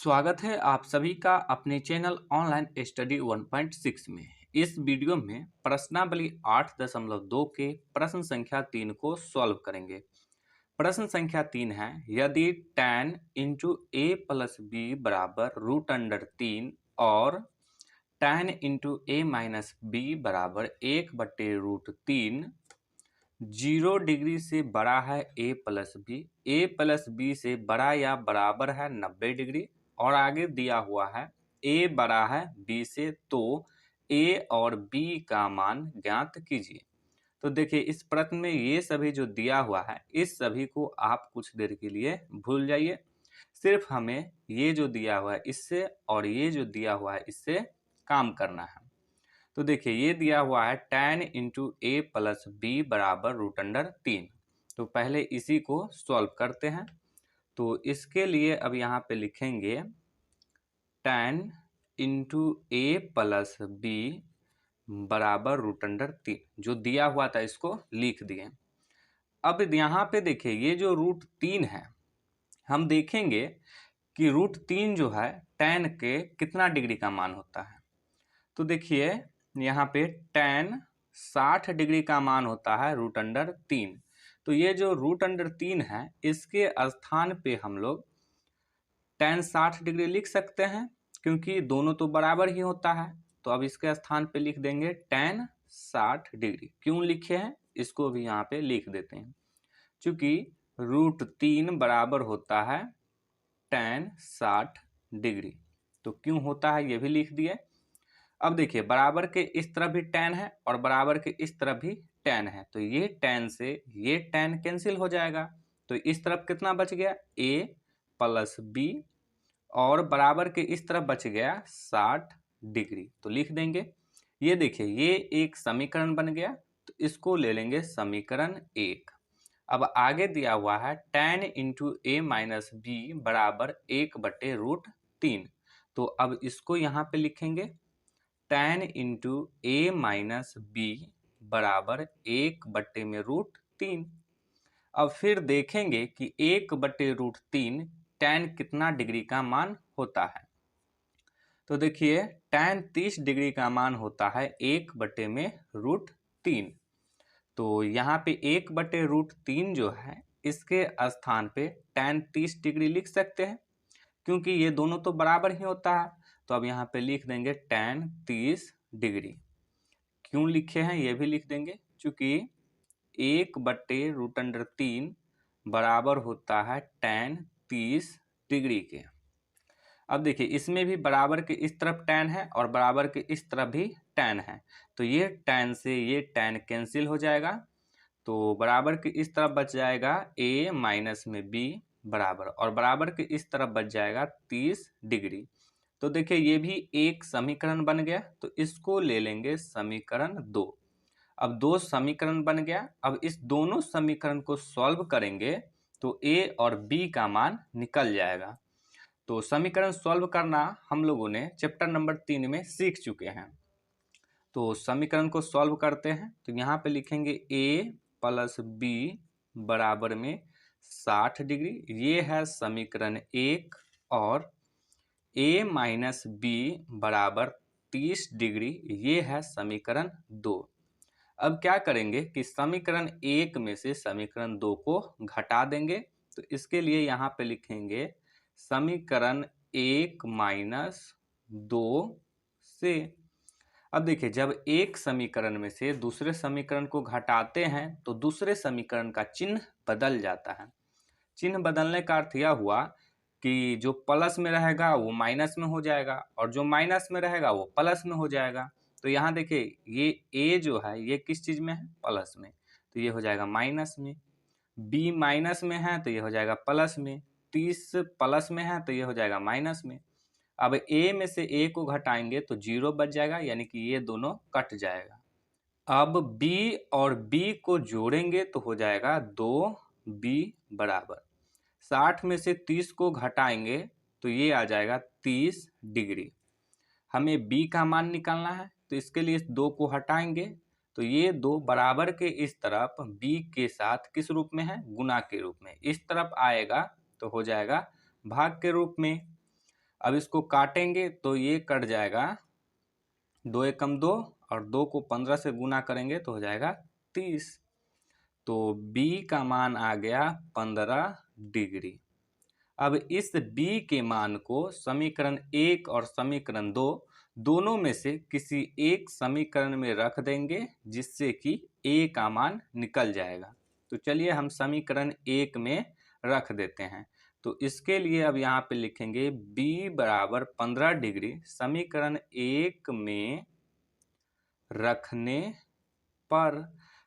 स्वागत है आप सभी का अपने चैनल ऑनलाइन स्टडी 1.6 में। इस वीडियो में प्रश्नावली 8.2 के प्रश्न संख्या 3 को सॉल्व करेंगे। प्रश्न संख्या 3 है, यदि tan इंटू ए प्लस बी बराबर रूट अंडर 3 और tan इंटू ए माइनस बी बराबर 1/√3 0 डिग्री से बड़ा है ए प्लस बी से बड़ा या बराबर है 90 डिग्री और आगे दिया हुआ है ए बड़ा है बी से, तो ए और बी का मान ज्ञात कीजिए। तो देखिए इस प्रश्न में ये सभी जो दिया हुआ है इस सभी को आप कुछ देर के लिए भूल जाइए। सिर्फ हमें ये जो दिया हुआ है इससे और ये जो दिया हुआ है इससे काम करना है। तो देखिए ये दिया हुआ है tan इंटू ए प्लस बी बराबर √3। तो पहले इसी को सॉल्व करते हैं। तो इसके लिए अब यहाँ पे लिखेंगे tan इंटू ए प्लस बी बराबर √3। जो दिया हुआ था इसको लिख दिए। अब यहाँ पे देखिए ये जो √3 है, हम देखेंगे कि √3 जो है tan के कितना डिग्री का मान होता है। तो देखिए यहाँ पे tan 60 डिग्री का मान होता है √3। तो ये जो √3 है इसके स्थान पे हम लोग tan 60 डिग्री लिख सकते हैं, क्योंकि दोनों तो बराबर ही होता है। तो अब इसके स्थान पे लिख देंगे tan 60 डिग्री। क्यों लिखे हैं इसको भी यहाँ पे लिख देते हैं, चूंकि √3 बराबर होता है tan 60 डिग्री। तो क्यों होता है ये भी लिख दिए। अब देखिए बराबर के इस तरफ भी tan है और बराबर के इस तरफ भी tan है, तो ये tan से ये tan कैंसिल हो जाएगा। तो इस तरफ कितना बच गया a प्लस b और बराबर के इस तरफ बच गया 60 डिग्री। तो लिख देंगे। ये देखिए ये एक समीकरण बन गया, तो इसको ले लेंगे समीकरण 1। अब आगे दिया हुआ है tan इंटू ए माइनस बी बराबर 1/√3। तो अब इसको यहाँ पे लिखेंगे tan इंटू ए माइनस बी बराबर 1/√3। अब फिर देखेंगे कि 1/√3 tan कितना डिग्री का मान होता है। तो देखिए tan 30 डिग्री का मान होता है 1/√3। तो यहाँ पे 1/√3 जो है इसके स्थान पे tan 30 डिग्री लिख सकते हैं, क्योंकि ये दोनों तो बराबर ही होता है। तो अब यहाँ पे लिख देंगे tan 30 डिग्री। क्यों लिखे हैं ये भी लिख देंगे, चूंकि 1/√3 बराबर होता है tan 30 डिग्री के। अब देखिए इसमें भी बराबर के इस तरफ tan है और बराबर के इस तरफ भी tan है, तो ये tan से ये tan कैंसिल हो जाएगा। तो बराबर के इस तरफ बच जाएगा a माइनस में b बराबर, और बराबर के इस तरफ बच जाएगा 30 डिग्री। तो देखिए ये भी एक समीकरण बन गया, तो इसको ले लेंगे समीकरण 2। अब दो समीकरण बन गया। अब इस दोनों समीकरण को सॉल्व करेंगे तो a और b का मान निकल जाएगा। तो समीकरण सॉल्व करना हम लोगों ने चैप्टर नंबर 3 में सीख चुके हैं। तो समीकरण को सॉल्व करते हैं। तो यहाँ पे लिखेंगे a प्लस b बराबर में 60 डिग्री, ये है समीकरण 1, और a माइनस b बराबर 30 डिग्री, ये है समीकरण 2। अब क्या करेंगे कि समीकरण 1 में से समीकरण 2 को घटा देंगे। तो इसके लिए यहाँ पे लिखेंगे समीकरण 1 माइनस 2 से। अब देखिए जब एक समीकरण में से दूसरे समीकरण को घटाते हैं तो दूसरे समीकरण का चिन्ह बदल जाता है। चिन्ह बदलने का अर्थ यह हुआ कि जो प्लस में रहेगा वो माइनस में हो जाएगा और जो माइनस में रहेगा वो प्लस में हो जाएगा। तो यहाँ देखिए ये a जो है ये किस चीज में है, प्लस में, तो ये हो जाएगा माइनस में। b माइनस में है तो ये हो जाएगा प्लस में। 30 प्लस में है तो ये हो जाएगा माइनस में। अब a में से a को घटाएंगे तो 0 बच जाएगा, यानी कि ये दोनों कट जाएगा। अब b और b को जोड़ेंगे तो हो जाएगा 2b बराबर। 60 में से 30 को घटाएंगे तो ये आ जाएगा 30 डिग्री। हमें b का मान निकालना है, तो इसके लिए इस 2 को हटाएंगे तो ये 2 बराबर के इस तरफ b के साथ किस रूप में है, गुना के रूप में। इस तरफ आएगा तो हो जाएगा भाग के रूप में। अब इसको काटेंगे तो ये कट जाएगा, 2 एकम 2 और 2 को 15 से गुना करेंगे तो हो जाएगा 30। तो B का मान आ गया 15 डिग्री। अब इस B के मान को समीकरण 1 और समीकरण 2 दोनों में से किसी एक समीकरण में रख देंगे, जिससे कि A का मान निकल जाएगा। तो चलिए हम समीकरण 1 में रख देते हैं। तो इसके लिए अब यहाँ पे लिखेंगे B बराबर 15 डिग्री समीकरण 1 में रखने पर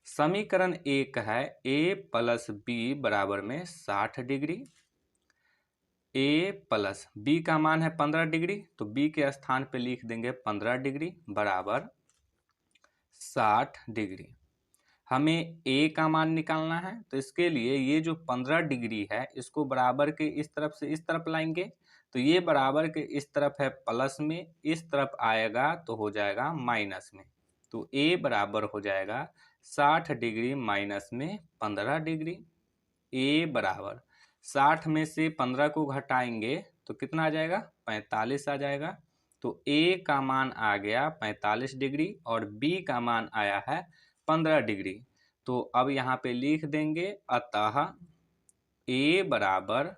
समीकरण 1 है A प्लस B बराबर में 60 डिग्री। A प्लस B का मान है 15 डिग्री, तो B के स्थान पे लिख देंगे 15 डिग्री बराबर 60 डिग्री। हमें A का मान निकालना है, तो इसके लिए ये जो 15 डिग्री है इसको बराबर के इस तरफ से इस तरफ लाएंगे। तो ये बराबर के इस तरफ है प्लस में, इस तरफ आएगा तो हो जाएगा माइनस में। तो A बराबर हो जाएगा 60 डिग्री माइनस में 15 डिग्री। A बराबर 60 में से 15 को घटाएंगे तो कितना आ जाएगा, 45 आ जाएगा। तो A का मान आ गया 45 डिग्री और B का मान आया है 15 डिग्री। तो अब यहाँ पे लिख देंगे, अतः A बराबर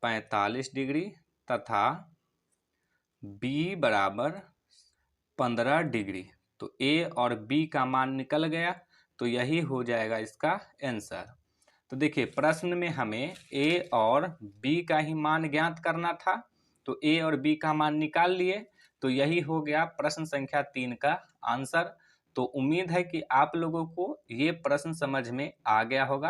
45 डिग्री तथा B बराबर 15 डिग्री। तो A और B का मान निकल गया, तो यही हो जाएगा इसका आंसर। तो देखिए प्रश्न में हमें A और B का ही मान ज्ञात करना था, तो A और B का मान निकाल लिए, तो यही हो गया प्रश्न संख्या 3 का आंसर। तो उम्मीद है कि आप लोगों को ये प्रश्न समझ में आ गया होगा।